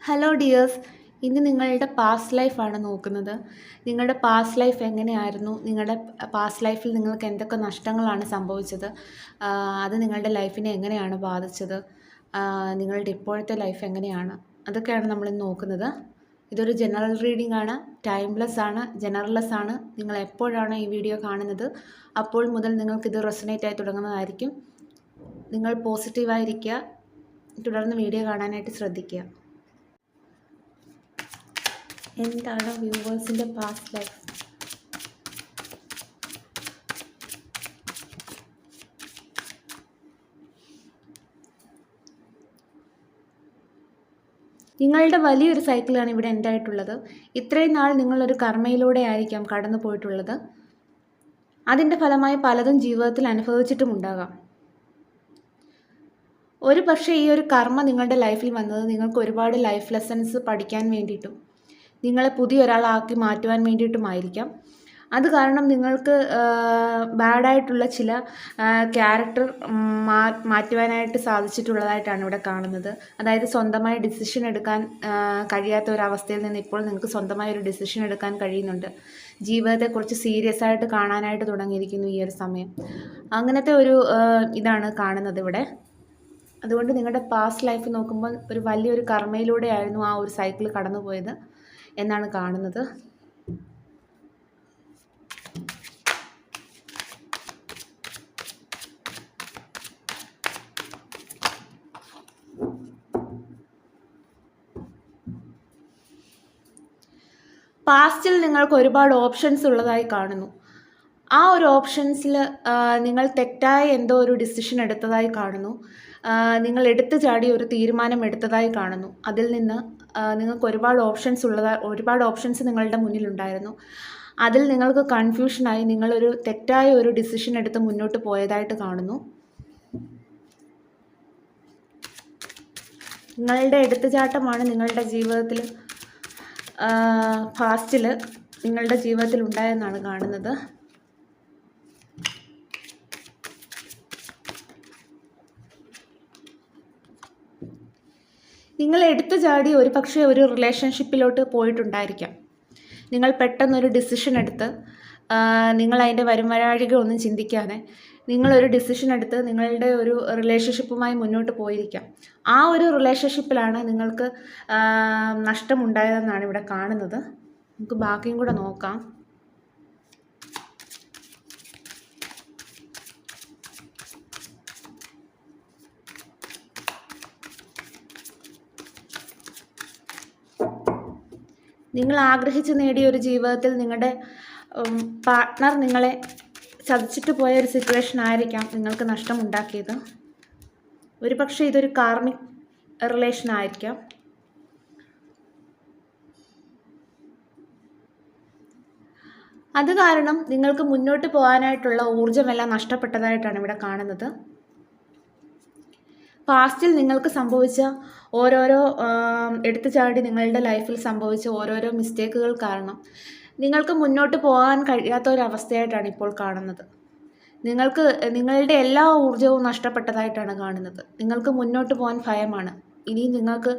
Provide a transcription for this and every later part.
Hello dears, ഇന്ന് നിങ്ങളുടെ past ലൈഫാണ് നോക്കുന്നത്. നിങ്ങളുടെ പാസ്റ്റ് ലൈഫ് എങ്ങനെയായിരുന്നു? നിങ്ങളുടെ പാസ്റ്റ് ലൈഫിൽ നിങ്ങൾക്ക് എന്തൊക്കെ നഷ്ടങ്ങളാണ് സംഭവിച്ചത്? അത് നിങ്ങളുടെ ലൈഫിനെ എങ്ങനെയാണ് ബാധിച്ചത്? നിങ്ങളുടെ ഇപ്പോഴത്തെ ലൈഫ് എങ്ങനെയാണ്? അതൊക്കെയാണ് നമ്മളിന്ന് നോക്കുന്നത്. ഇതൊരു ജനറൽ റീഡിംഗ് ആണ്, ടൈംലെസ് ആണ്, ജനറൽലെസ് ആണ്. നിങ്ങൾ എപ്പോഴാണ് ഈ വീഡിയോ കാണുന്നത് അപ്പോൾ മുതൽ നിങ്ങൾക്കിത് റെസൊനേറ്റ് ആയി തുടങ്ങുന്നതായിരിക്കും. നിങ്ങൾ പോസിറ്റീവായിരിക്കുക, തുടർന്ന് വീഡിയോ കാണാനായിട്ട് ശ്രദ്ധിക്കുക. എന്താണ് വ്യൂവേഴ്സിൻ്റെ പാസ്റ്റ് ലൈഫ്? നിങ്ങളുടെ വലിയൊരു സൈക്കിളാണ് ഇവിടെ എൻഡ് ആയിട്ടുള്ളത്. ഇത്രയും നാൾ നിങ്ങളൊരു കർമ്മയിലൂടെ ആയിരിക്കാം കടന്നു പോയിട്ടുള്ളത്. അതിൻ്റെ ഫലമായി പലതും ജീവിതത്തിൽ അനുഭവിച്ചിട്ടുമുണ്ടാകാം. ഒരു പക്ഷേ ഈ ഒരു കർമ്മ നിങ്ങളുടെ ലൈഫിൽ വന്നത് നിങ്ങൾക്ക് ഒരുപാട് ലൈഫ് ലെസൺസ് പഠിക്കാൻ വേണ്ടിയിട്ടും നിങ്ങളെ പുതിയൊരാളാക്കി മാറ്റുവാൻ വേണ്ടിയിട്ടുമായിരിക്കാം. അത് കാരണം നിങ്ങൾക്ക് ബാഡായിട്ടുള്ള ചില ക്യാരക്ടർ മാറ്റുവാനായിട്ട് സാധിച്ചിട്ടുള്ളതായിട്ടാണ് ഇവിടെ കാണുന്നത്. അതായത് സ്വന്തമായി ഡിസിഷൻ എടുക്കാൻ കഴിയാത്ത ഒരവസ്ഥയിൽ നിന്ന് ഇപ്പോൾ നിങ്ങൾക്ക് സ്വന്തമായി ഒരു ഡിസിഷൻ എടുക്കാൻ കഴിയുന്നുണ്ട്. ജീവിതത്തെക്കുറിച്ച് സീരിയസ് ആയിട്ട് കാണാനായിട്ട് തുടങ്ങിയിരിക്കുന്നു ഈ ഒരു സമയം. അങ്ങനത്തെ ഒരു ഇതാണ് കാണുന്നത് ഇവിടെ. അതുകൊണ്ട് നിങ്ങളുടെ പാസ്റ്റ് ലൈഫ് നോക്കുമ്പോൾ ഒരു വലിയൊരു കർമ്മയിലൂടെയായിരുന്നു ആ ഒരു സൈക്കിൾ കടന്നുപോയത് എന്നാണ് കാണുന്നത്. പാസ്റ്റിൽ നിങ്ങൾക്ക് ഒരുപാട് ഓപ്ഷൻസ് ഉള്ളതായി കാണുന്നു. ആ ഒരു ഓപ്ഷൻസിൽ നിങ്ങൾ തെറ്റായ എന്തോ ഒരു ഡിസിഷൻ എടുത്തതായി കാണുന്നു. നിങ്ങൾ എടുത്തു ചാടി ഒരു തീരുമാനം എടുത്തതായി കാണുന്നു. അതിൽ നിന്ന് നിങ്ങൾക്ക് ഒരുപാട് ഓപ്ഷൻസ് നിങ്ങളുടെ മുന്നിലുണ്ടായിരുന്നു. അതിൽ നിങ്ങൾക്ക് കൺഫ്യൂഷനായി നിങ്ങളൊരു തെറ്റായ ഒരു ഡിസിഷൻ എടുത്ത് മുന്നോട്ട് പോയതായിട്ട് കാണുന്നു. നിങ്ങളുടെ എടുത്തുചാട്ടമാണ് നിങ്ങളുടെ ജീവിതത്തിൽ പാസ്റ്റിൽ നിങ്ങളുടെ ജീവിതത്തിൽ ഉണ്ടായെന്നാണ് കാണുന്നത്. നിങ്ങൾ എടുത്തു ചാടി ഒരു പക്ഷേ ഒരു റിലേഷൻഷിപ്പിലോട്ട് പോയിട്ടുണ്ടായിരിക്കാം. നിങ്ങൾ പെട്ടെന്നൊരു ഡിസിഷൻ എടുത്ത് നിങ്ങൾ അതിൻ്റെ വരുംവരാഴികളൊന്നും ചിന്തിക്കാതെ നിങ്ങളൊരു ഡിസിഷൻ എടുത്ത് നിങ്ങളുടെ ഒരു റിലേഷൻഷിപ്പുമായി മുന്നോട്ട് പോയിരിക്കാം. ആ ഒരു റിലേഷൻഷിപ്പിലാണ് നിങ്ങൾക്ക് നഷ്ടമുണ്ടായതെന്നാണ് ഇവിടെ കാണുന്നത്. നമുക്ക് ബാക്കിയും കൂടെ നോക്കാം. നിങ്ങൾ ആഗ്രഹിച്ച് നേടിയ ഒരു ജീവിതത്തിൽ നിങ്ങളുടെ പാർട്ട്ണർ നിങ്ങളെ ചതിച്ചിട്ട് പോയ ഒരു സിറ്റുവേഷൻ ആയിരിക്കാം നിങ്ങൾക്ക് നഷ്ടമുണ്ടാക്കിയത്. ഒരു പക്ഷേ ഇതൊരു കാർമിക് റിലേഷൻ ആയിരിക്കാം. അത് കാരണം നിങ്ങൾക്ക് മുന്നോട്ട് പോകാനായിട്ടുള്ള ഊർജ്ജമെല്ലാം നഷ്ടപ്പെട്ടതായിട്ടാണ് ഇവിടെ കാണുന്നത്. പാസ്റ്റിൽ നിങ്ങൾക്ക് സംഭവിച്ച ഓരോരോ എടുത്തുചാടി നിങ്ങളുടെ ലൈഫിൽ സംഭവിച്ച ഓരോരോ മിസ്റ്റേക്കുകൾ കാരണം നിങ്ങൾക്ക് മുന്നോട്ട് പോകാൻ കഴിയാത്ത ഒരവസ്ഥയായിട്ടാണ് ഇപ്പോൾ കാണുന്നത്. നിങ്ങൾക്ക് നിങ്ങളുടെ എല്ലാ ഊർജ്ജവും നഷ്ടപ്പെട്ടതായിട്ടാണ് കാണുന്നത്. നിങ്ങൾക്ക് മുന്നോട്ട് പോകാൻ ഭയമാണ്. ഇനി നിങ്ങൾക്ക്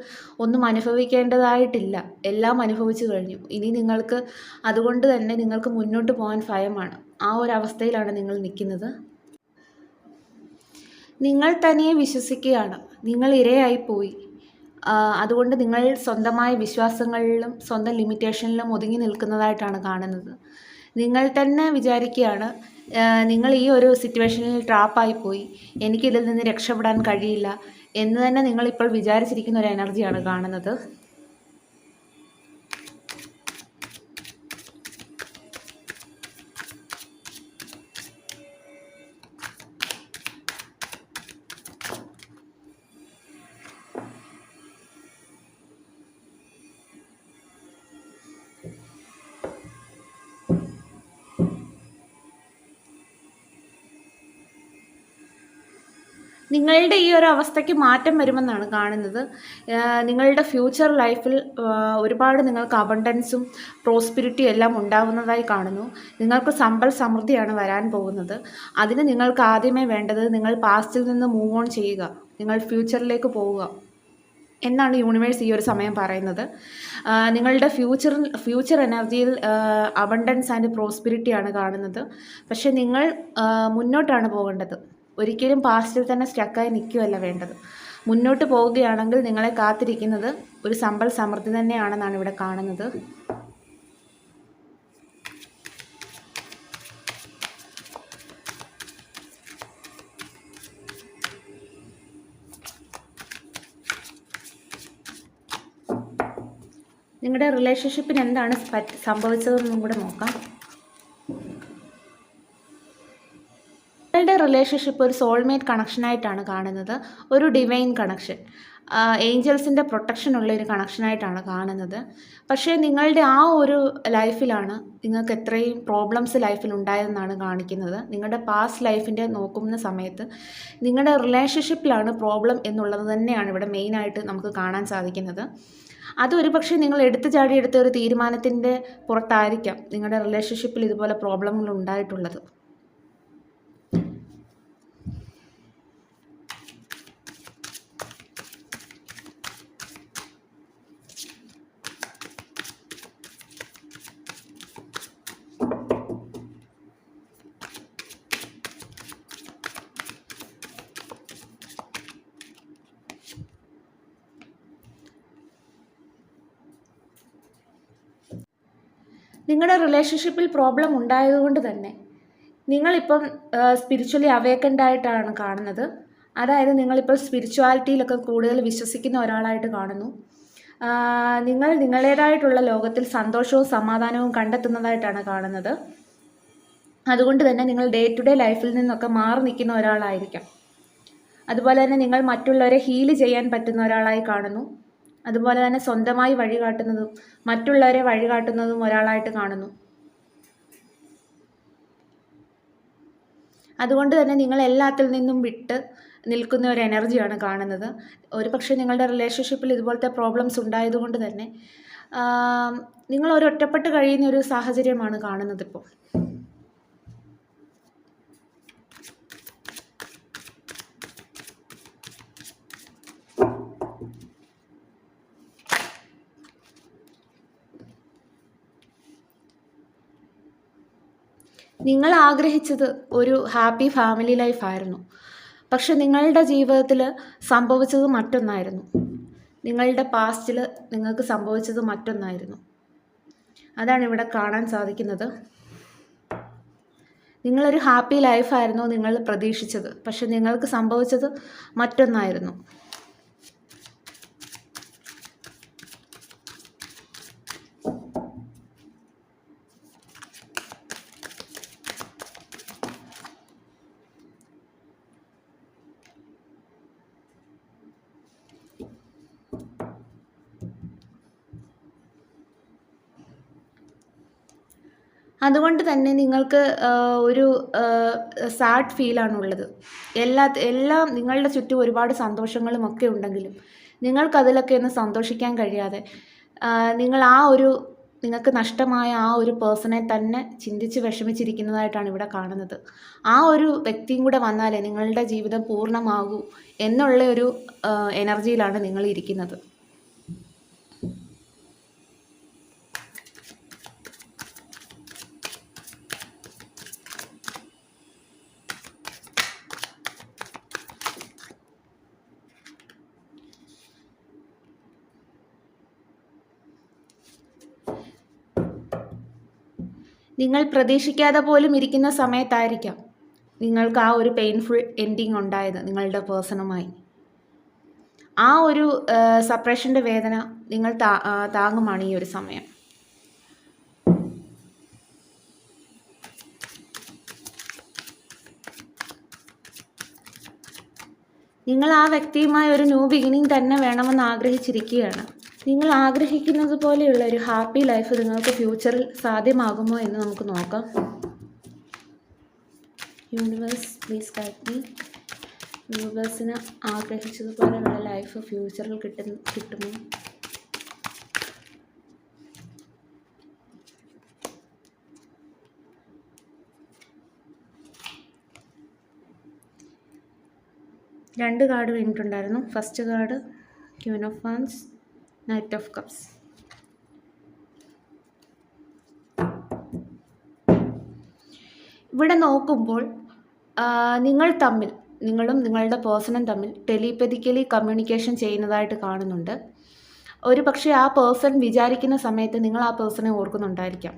ഒന്നും അനുഭവിക്കേണ്ടതായിട്ടില്ല, എല്ലാം അനുഭവിച്ചു കഴിഞ്ഞു. ഇനി നിങ്ങൾക്ക് അതുകൊണ്ട് തന്നെ നിങ്ങൾക്ക് മുന്നോട്ട് പോകാൻ ഭയമാണ്. ആ ഒരു അവസ്ഥയിലാണ് നിങ്ങൾ നിൽക്കുന്നത്. നിങ്ങൾ തനിയെ വിശ്വസിക്കുകയാണ്. നിങ്ങൾ ഇരയായിപ്പോയി. അതുകൊണ്ട് നിങ്ങൾ സ്വന്തമായ വിശ്വാസങ്ങളിലും സ്വന്തം ലിമിറ്റേഷനിലും ഒതുങ്ങി നിൽക്കുന്നതായിട്ടാണ് കാണുന്നത്. നിങ്ങൾ തന്നെ വിചാരിക്കുകയാണ് നിങ്ങൾ ഈ ഒരു സിറ്റുവേഷനിൽ ട്രാപ്പായിപ്പോയി, എനിക്കിതിൽ നിന്ന് രക്ഷപ്പെടാൻ കഴിയില്ല എന്ന് തന്നെ നിങ്ങളിപ്പോൾ വിചാരിച്ചിരിക്കുന്ന ഒരു എനർജിയാണ് കാണുന്നത്. നിങ്ങളുടെ ഈ ഒരു അവസ്ഥയ്ക്ക് മാറ്റം വരുമെന്നാണ് കാണുന്നത്. നിങ്ങളുടെ ഫ്യൂച്ചർ ലൈഫിൽ ഒരുപാട് നിങ്ങൾക്ക് അബണ്ടൻസും പ്രോസ്പിരിറ്റിയും എല്ലാം ഉണ്ടാകുന്നതായി കാണുന്നു. നിങ്ങൾക്ക് സമ്പൽ സമൃദ്ധിയാണ് വരാൻ പോകുന്നത്. അതിന് നിങ്ങൾക്ക് ആദ്യമേ വേണ്ടത് നിങ്ങൾ പാസ്റ്റിൽ നിന്ന് മൂവ് ഓൺ ചെയ്യുക, നിങ്ങൾ ഫ്യൂച്ചറിലേക്ക് പോവുക. എന്നാണ് യൂണിവേഴ്സ് ഈ ഒരു സമയം പറയുന്നത്. നിങ്ങളുടെ ഫ്യൂച്ചർ എനർജിയിൽ അബണ്ടൻസ് ആൻഡ് പ്രോസ്പിരിറ്റിയാണ് കാണുന്നത്. പക്ഷേ നിങ്ങൾ മുന്നോട്ടാണ് പോകേണ്ടത്. ഒരിക്കലും പാസ്റ്റിൽ തന്നെ സ്റ്റക്കായി നിൽക്കുകയല്ല വേണ്ടത്. മുന്നോട്ട് പോവുകയാണെങ്കിൽ നിങ്ങളെ കാത്തിരിക്കുന്നത് ഒരു സമ്പൽ സമൃദ്ധി തന്നെയാണെന്നാണ് ഇവിടെ കാണുന്നത്. നിങ്ങളുടെ റിലേഷൻഷിപ്പിന് എന്താണ് സംഭവിച്ചതെന്നും കൂടെ നോക്കാം. നിങ്ങളുടെ റിലേഷൻഷിപ്പ് ഒരു സോൾമേറ്റ് കണക്ഷനായിട്ടാണ് കാണുന്നത്. ഒരു ഡിവൈൻ കണക്ഷൻ, ഏഞ്ചൽസിൻ്റെ പ്രൊട്ടക്ഷനുള്ള ഒരു കണക്ഷനായിട്ടാണ് കാണുന്നത്. പക്ഷേ നിങ്ങളുടെ ആ ഒരു ലൈഫിലാണ് നിങ്ങൾക്ക് എത്രയും പ്രോബ്ലംസ് ലൈഫിൽ ഉണ്ടായതെന്നാണ് കാണിക്കുന്നത്. നിങ്ങളുടെ പാസ്റ്റ് ലൈഫിൻ്റെ നോക്കുന്ന സമയത്ത് നിങ്ങളുടെ റിലേഷൻഷിപ്പിലാണ് പ്രോബ്ലം എന്നുള്ളത് തന്നെയാണ് ഇവിടെ മെയിനായിട്ട് നമുക്ക് കാണാൻ സാധിക്കുന്നത്. അതൊരു പക്ഷേ നിങ്ങൾ എടുത്തു ചാടിയെടുത്ത ഒരു തീരുമാനത്തിൻ്റെ പുറത്തായിരിക്കാം നിങ്ങളുടെ റിലേഷൻഷിപ്പിൽ ഇതുപോലെ പ്രോബ്ലങ്ങൾ ഉണ്ടായിട്ടുള്ളത്. നിങ്ങളുടെ റിലേഷൻഷിപ്പിൽ പ്രോബ്ലം ഉണ്ടായതുകൊണ്ട് തന്നെ നിങ്ങളിപ്പം സ്പിരിച്വലി അവേക്കൻഡ് ആയിട്ടാണ് കാണുന്നത്. അതായത് നിങ്ങളിപ്പോൾ സ്പിരിച്വാലിറ്റിയിലൊക്കെ കൂടുതൽ വിശ്വസിക്കുന്ന ഒരാളായിട്ട് കാണുന്നു. നിങ്ങൾ നിങ്ങളുടേതായിട്ടുള്ള ലോകത്തിൽ സന്തോഷവും സമാധാനവും കണ്ടെത്തുന്നതായിട്ടാണ് കാണുന്നത്. അതുകൊണ്ട് തന്നെ നിങ്ങൾ ഡേ ടു ഡേ ലൈഫിൽ നിന്നൊക്കെ മാറി നിൽക്കുന്ന ഒരാളായിരിക്കാം. അതുപോലെ തന്നെ നിങ്ങൾ മറ്റുള്ളവരെ ഹീൽ ചെയ്യാൻ പറ്റുന്ന ഒരാളായി കാണുന്നു. അതുപോലെ തന്നെ സ്വന്തമായി വഴികാട്ടുന്നതും മറ്റുള്ളവരെ വഴികാട്ടുന്നതും ഒരാളായിട്ട് കാണുന്നു. അതുകൊണ്ട് തന്നെ നിങ്ങൾ എല്ലാത്തിൽ നിന്നും വിട്ട് നിൽക്കുന്ന ഒരു എനർജിയാണ് കാണുന്നത്. ഒരു പക്ഷേ നിങ്ങളുടെ റിലേഷൻഷിപ്പിൽ ഇതുപോലത്തെ പ്രോബ്ലംസ് ഉണ്ടായതുകൊണ്ട് തന്നെ നിങ്ങൾ ഒരു ഒറ്റപ്പെട്ട് കഴിയുന്ന ഒരു സാഹചര്യമാണ് കാണുന്നത് ഇപ്പോൾ. നിങ്ങൾ ആഗ്രഹിച്ചത് ഒരു ഹാപ്പി ഫാമിലി ലൈഫായിരുന്നു. പക്ഷെ നിങ്ങളുടെ ജീവിതത്തിൽ സംഭവിച്ചത് മറ്റൊന്നായിരുന്നു. നിങ്ങളുടെ പാസ്റ്റിൽ നിങ്ങൾക്ക് സംഭവിച്ചത് മറ്റൊന്നായിരുന്നു. അതാണ് ഇവിടെ കാണാൻ സാധിക്കുന്നത്. നിങ്ങളൊരു ഹാപ്പി ലൈഫായിരുന്നു നിങ്ങൾ പ്രതീക്ഷിച്ചത്. പക്ഷെ നിങ്ങൾക്ക് സംഭവിച്ചത് മറ്റൊന്നായിരുന്നു. അതുകൊണ്ട് തന്നെ നിങ്ങൾക്ക് ഒരു സാഡ് ഫീലാണുള്ളത്. എല്ലാം നിങ്ങളുടെ ചുറ്റും ഒരുപാട് സന്തോഷങ്ങളും ഒക്കെ ഉണ്ടെങ്കിലും നിങ്ങൾക്കതിലൊക്കെ ഒന്ന് സന്തോഷിക്കാൻ കഴിയാതെ നിങ്ങൾ നിങ്ങൾക്ക് നഷ്ടമായ ആ ഒരു പേഴ്സണെ തന്നെ ചിന്തിച്ച് വിഷമിച്ചിരിക്കുന്നതായിട്ടാണ് ഇവിടെ കാണുന്നത്. ആ ഒരു വ്യക്തിയും കൂടെ വന്നാലേ നിങ്ങളുടെ ജീവിതം പൂർണ്ണമാകൂ എന്നുള്ള ഒരു എനർജിയിലാണ് നിങ്ങൾ ഇരിക്കുന്നത്. നിങ്ങൾ പ്രതീക്ഷിക്കാതെ പോലും ഇരിക്കുന്ന സമയത്തായിരിക്കാം നിങ്ങൾക്ക് ആ ഒരു പെയിൻഫുൾ എൻഡിങ് ഉണ്ടായത് നിങ്ങളുടെ പേഴ്സണുമായി. ആ ഒരു സെപ്പറേഷൻ്റെ വേദന നിങ്ങൾ താങ്ങുമാണ് ഈ ഒരു സമയം. നിങ്ങൾ ആ വ്യക്തിയുമായി ഒരു ന്യൂ ബിഗിനിങ് തന്നെ വേണമെന്ന് ആഗ്രഹിച്ചിരിക്കുകയാണ്. നിങ്ങൾ ആഗ്രഹിക്കുന്നത് പോലെയുള്ള ഒരു ഹാപ്പി ലൈഫ് നിങ്ങൾക്ക് ഫ്യൂച്ചറിൽ സാധ്യമാകുമോ എന്ന് നമുക്ക് നോക്കാം. Universe please guide me. യൂണിവേഴ്സിന് ആഗ്രഹിച്ചതുപോലെയുള്ള ലൈഫ് ഫ്യൂച്ചറിൽ കിട്ടുമോ? രണ്ട് കാർഡ് വീണിട്ടുണ്ടായിരുന്നു. First card queen of wands, knight of cups. ഇവിടെ നോക്കുമ്പോൾ നിങ്ങളും നിങ്ങളുടെ പേഴ്സണും തമ്മിൽ ടെലിപതിക്കലി കമ്മ്യൂണിക്കേഷൻ ചെയ്യുന്നതായിട്ട് കാണുന്നുണ്ട്. ഒരു പക്ഷേ ആ പേഴ്സൺ വിചാരിക്കുന്ന സമയത്ത് നിങ്ങൾ ആ പേഴ്സണെ ഓർക്കുന്നുണ്ടായിരിക്കാം.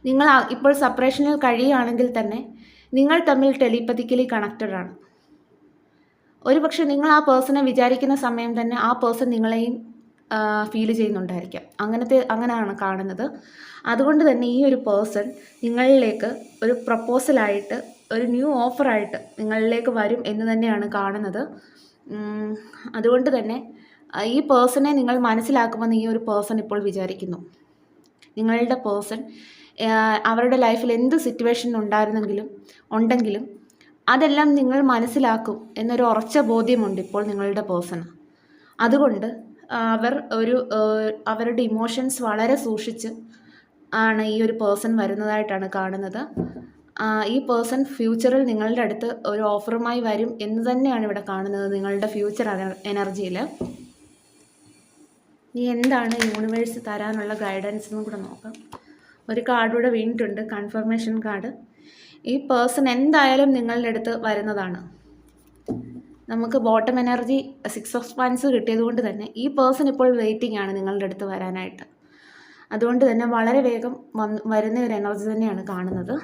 നിങ്ങൾ ഇപ്പോൾ സെപ്പറേഷനിൽ കഴിയുകയാണെങ്കിൽ തന്നെ നിങ്ങൾ തമ്മിൽ ടെലിപതിക്കലി കണക്റ്റഡ് ആണ്. ഒരു പക്ഷേ നിങ്ങൾ ആ പേഴ്സണെ വിചാരിക്കുന്ന സമയം തന്നെ ആ പേഴ്സൺ നിങ്ങളെയും ഫീൽ ചെയ്യുന്നുണ്ടായിരിക്കാം. അങ്ങനെയാണ് കാണുന്നത്. അതുകൊണ്ട് തന്നെ ഈ ഒരു പേഴ്സൺ നിങ്ങളിലേക്ക് ഒരു പ്രപ്പോസലായിട്ട്, ഒരു ന്യൂ ഓഫറായിട്ട് നിങ്ങളിലേക്ക് വരും എന്ന് തന്നെയാണ് കാണുന്നത്. അതുകൊണ്ട് തന്നെ ഈ പേഴ്സണെ നിങ്ങൾ മനസ്സിലാക്കുമെന്ന് ഈ ഒരു പേഴ്സൺ ഇപ്പോൾ വിചാരിക്കുന്നു. നിങ്ങളുടെ പേഴ്സൺ അവരുടെ ലൈഫിൽ എന്ത് സിറ്റുവേഷൻ ഉണ്ടെങ്കിലും അതെല്ലാം നിങ്ങൾ മനസ്സിലാക്കും എന്നൊരു ഉറച്ച ബോധ്യമുണ്ട് ഇപ്പോൾ നിങ്ങളുടെ പേഴ്സണ്. അതുകൊണ്ട് അവർ അവരുടെ ഇമോഷൻസ് വളരെ സൂക്ഷിച്ച് ആണ് ഈ ഒരു പേഴ്സൺ വരുന്നതായിട്ടാണ് കാണുന്നത്. ഈ പേഴ്സൺ ഫ്യൂച്ചറിൽ നിങ്ങളുടെ അടുത്ത് ഒരു ഓഫറുമായി വരും എന്ന് തന്നെയാണ് ഇവിടെ കാണുന്നത്. നിങ്ങളുടെ ഫ്യൂച്ചർ എനർജിയിൽ ഇനി എന്താണ് യൂണിവേഴ്സ് തരാനുള്ള ഗൈഡൻസ് എന്നും കൂടെ നോക്കാം. ഒരു കാർഡ് കൂടെ വീണിട്ടുണ്ട്, കൺഫർമേഷൻ കാർഡ്. ഈ പേഴ്സൺ എന്തായാലും നിങ്ങളുടെ അടുത്ത് വരുന്നതാണ്. നമുക്ക് ബോട്ടം എനർജി 6 ഓഫ് വാൻസ് കിട്ടിയത് കൊണ്ട് തന്നെ ഈ പേഴ്സൺ ഇപ്പോൾ വെയിറ്റിംഗ് ആണ് നിങ്ങളുടെ അടുത്ത് വരാനായിട്ട്. അതുകൊണ്ട് തന്നെ വളരെ വേഗം വരുന്ന ഒരു എനർജി തന്നെയാണ് കാണുന്നത്.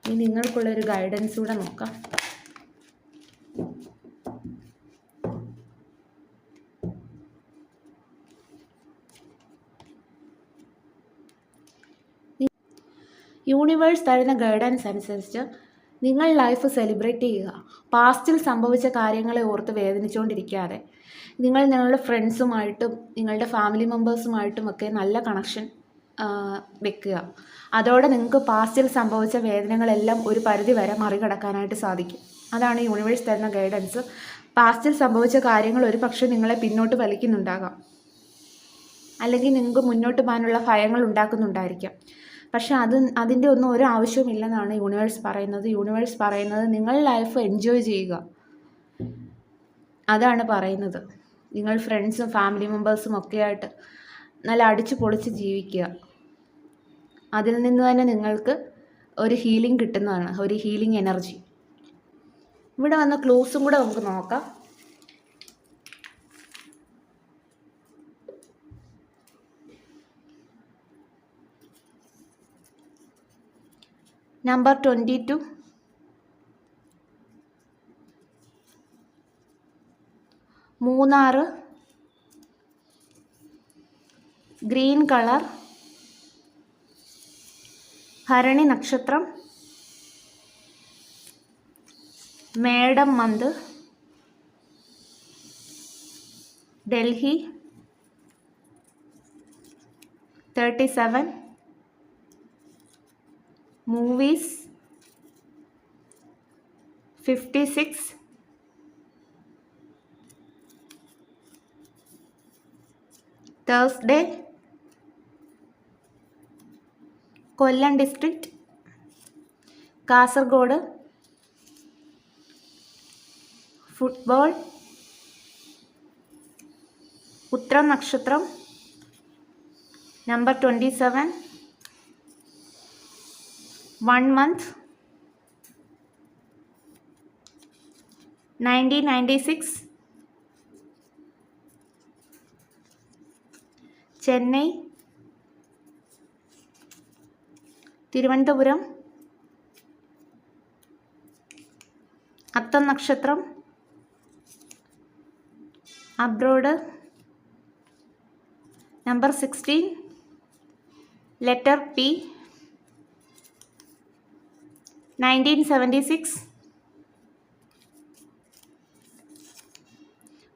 ഇനി നിങ്ങൾക്കുള്ളൊരു ഗൈഡൻസ് കൂടെ നോക്കാം. യൂണിവേഴ്സ് തരുന്ന ഗൈഡൻസ് അനുസരിച്ച് നിങ്ങൾ ലൈഫ് സെലിബ്രേറ്റ് ചെയ്യുക. പാസ്റ്റിൽ സംഭവിച്ച കാര്യങ്ങളെ ഓർത്ത് വേദനിച്ചുകൊണ്ടിരിക്കാതെ നിങ്ങൾ നിങ്ങളുടെ ഫ്രണ്ട്സുമായിട്ടും നിങ്ങളുടെ ഫാമിലി മെമ്പേഴ്സുമായിട്ടും ഒക്കെ നല്ല കണക്ഷൻ വെക്കുക. അതോടെ നിങ്ങൾക്ക് പാസ്റ്റിൽ സംഭവിച്ച വേദനകളെല്ലാം ഒരു പരിധി വരെ മറികടക്കാനായിട്ട് സാധിക്കും. അതാണ് യൂണിവേഴ്സ് തരുന്ന ഗൈഡൻസ്. പാസ്റ്റിൽ സംഭവിച്ച കാര്യങ്ങൾ ഒരു പക്ഷേ നിങ്ങളെ പിന്നോട്ട് വലിക്കുന്നുണ്ടാകാം, അല്ലെങ്കിൽ നിങ്ങൾക്ക് മുന്നോട്ട് പോകാനുള്ള ഭയങ്ങൾ ഉണ്ടാക്കുന്നുണ്ടായിരിക്കാം. പക്ഷെ അതിൻ്റെ ഒന്നും ഒരു ആവശ്യമില്ലെന്നാണ് യൂണിവേഴ്സ് പറയുന്നത്. യൂണിവേഴ്സ് പറയുന്നത് നിങ്ങൾ ലൈഫ് എൻജോയ് ചെയ്യുക, അതാണ് പറയുന്നത്. നിങ്ങൾ ഫ്രണ്ട്സും ഫാമിലി മെമ്പേഴ്സും ഒക്കെ ആയിട്ട് നല്ല അടിച്ചു പൊളിച്ച് ജീവിക്കുക. അതിൽ നിന്ന് തന്നെ നിങ്ങൾക്ക് ഒരു ഹീലിംഗ് കിട്ടുന്നതാണ്, ഒരു ഹീലിംഗ് എനർജി. ഇവിടെ വന്ന ക്ലൂസും കൂടെ നമുക്ക് നോക്കാം. നമ്പർ 22, മൂന്നാർ, ഗ്രീൻ കളർ, ഭരണി നക്ഷത്രം, മേടം മന്ത്, ഡൽഹി 37, മൂവീസ് 56, തേഴ്സ്ഡേ, കൊല്ലം ഡിസ്ട്രിക്റ്റ്, കാസർഗോഡ്, ഫുട്ബോൾ, ഉത്രം നക്ഷത്രം, നമ്പർ 27, 1 month, 1996, ചെന്നൈ, തിരുവനന്തപുരം, അത്തം നക്ഷത്രം, അബ്രോഡ്, നമ്പർ 16, ലെറ്റർ പി, 1976,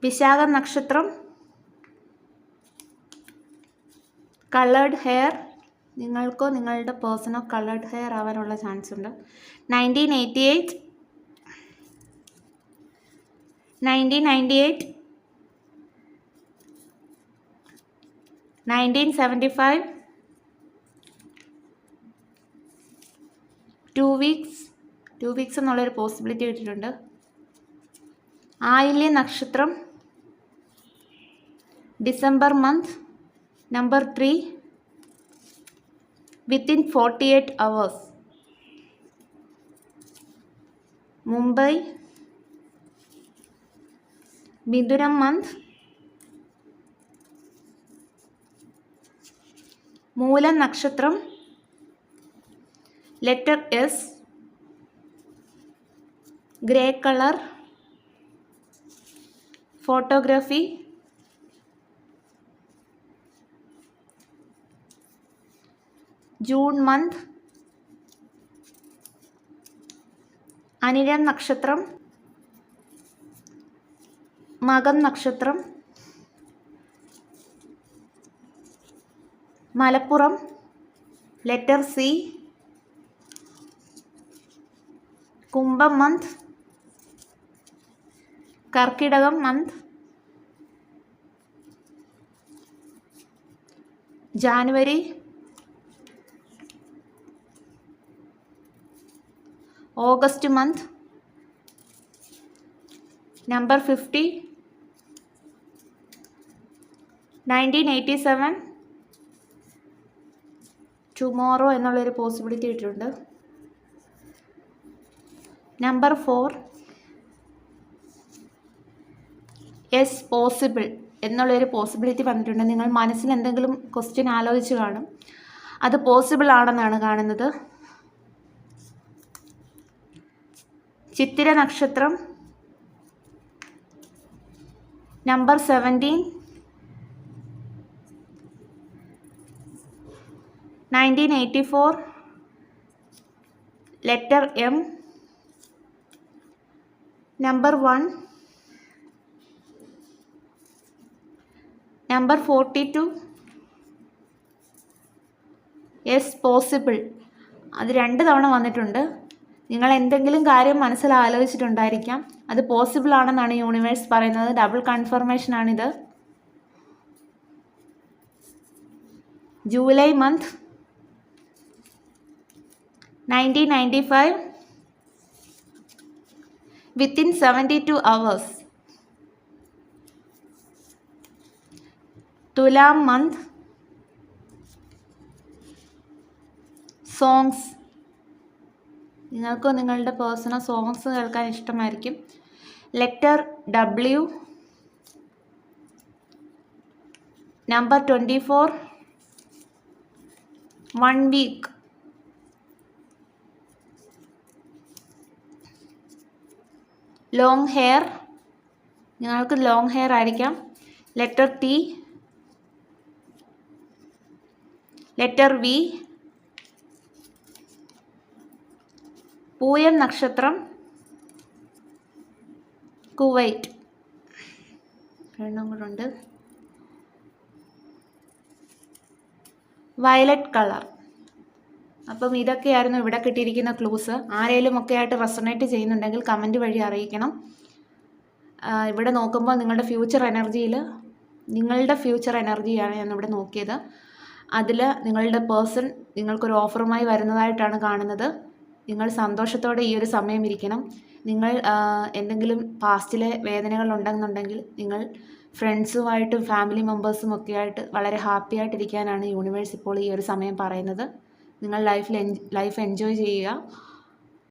വിശാഖം നക്ഷത്രം, കളേർഡ് ഹെയർ, നിങ്ങൾക്കോ നിങ്ങളുടെ പേഴ്സണോ കളേർഡ് ഹെയർ ആവാനുള്ള ചാൻസ് ഉണ്ട്. 1988, 1998, 1975, 2 weeks എന്നുള്ളൊരു പോസിബിലിറ്റി കിട്ടിയിട്ടുണ്ട്. ആയില്യ നക്ഷത്രം, December month, number 3, within 48 hours. Mumbai, മിഥുനം മന്ത്, മൂലം നക്ഷത്രം, letter S, grey colour, photography, June month, അനിഴം നക്ഷത്രം, മകം നക്ഷത്രം, മലപ്പുറം, ലെറ്റർ സി, കുംഭം മന്ത്, കർക്കിടകം month, January, August month, number 50, 1987, tomorrow എന്നുള്ളൊരു പോസിബിലിറ്റി ഇട്ടിട്ടുണ്ട്. നമ്പർ 4, യെസ് പോസിബിൾ എന്നുള്ളൊരു പോസിബിലിറ്റി വന്നിട്ടുണ്ട്. നിങ്ങൾ മനസ്സിൽ എന്തെങ്കിലും ക്വസ്റ്റ്യൻ ആലോചിച്ച് കാണും, അത് പോസിബിൾ ആണെന്നാണ് കാണുന്നത്. ചിത്തിര നക്ഷത്രം, number 17, 1984, letter M, number 1, number 42, yes possible. അത് 2 തവണ വന്നിട്ടുണ്ട്. നിങ്ങൾ എന്തെങ്കിലും കാര്യം മനസ്സിൽ ആലോചിച്ചിട്ടുണ്ടായിരിക്കാം, അത് പോസിബിൾ ആണെന്നാണ് യൂണിവേഴ്സ് പറയുന്നത്. ഡബിൾ കൺഫർമേഷനാണിത്. July month, 1995, within 72 hours. തുലാം മന്ത്, സോങ്സ്. നിങ്ങൾക്ക് നിങ്ങളുടെ പേഴ്സണൽ സോങ്സ് കേൾക്കാൻ ഇഷ്ടമായിരിക്കും. Letter W, number 24, 1 week. Long hair, നിങ്ങൾക്ക് ലോങ് ഹെയർ ആയിരിക്കാം. ലെറ്റർ ടി, ലെറ്റർ വി, പൂയം നക്ഷത്രം, കുവൈറ്റ്. എണ്ണം കൂടെ. Violet colour. അപ്പം ഇതൊക്കെയായിരുന്നു ഇവിടെ കിട്ടിയിരിക്കുന്ന ക്ലൂസ്. ആരെങ്കിലും ഒക്കെ ആയിട്ട് റെസൊണേറ്റ് ചെയ്യുന്നുണ്ടെങ്കിൽ കമൻറ്റ് വഴി അറിയിക്കണം. ഇവിടെ നോക്കുമ്പോൾ നിങ്ങളുടെ ഫ്യൂച്ചർ എനർജിയാണ് ഞാനിവിടെ നോക്കിയത്. അതിൽ നിങ്ങളുടെ പേഴ്സൺ നിങ്ങൾക്കൊരു ഓഫറുമായി വരുന്നതായിട്ടാണ് കാണുന്നത്. നിങ്ങൾ സന്തോഷത്തോടെ ഈ ഒരു സമയം ഇരിക്കണം. നിങ്ങൾ എന്തെങ്കിലും പാസ്റ്റിലെ വേദനകൾ ഉണ്ടെന്നുണ്ടെങ്കിൽ നിങ്ങൾ ഫ്രണ്ട്സുമായിട്ടും ഫാമിലി മെമ്പേഴ്സും ഒക്കെ ആയിട്ട് വളരെ ഹാപ്പി ആയിട്ടിരിക്കാനാണ് യൂണിവേഴ്സ് ഇപ്പോൾ ഈ ഒരു സമയം പറയുന്നത്. നിങ്ങൾ ലൈഫ് എൻജോയ് ചെയ്യുക.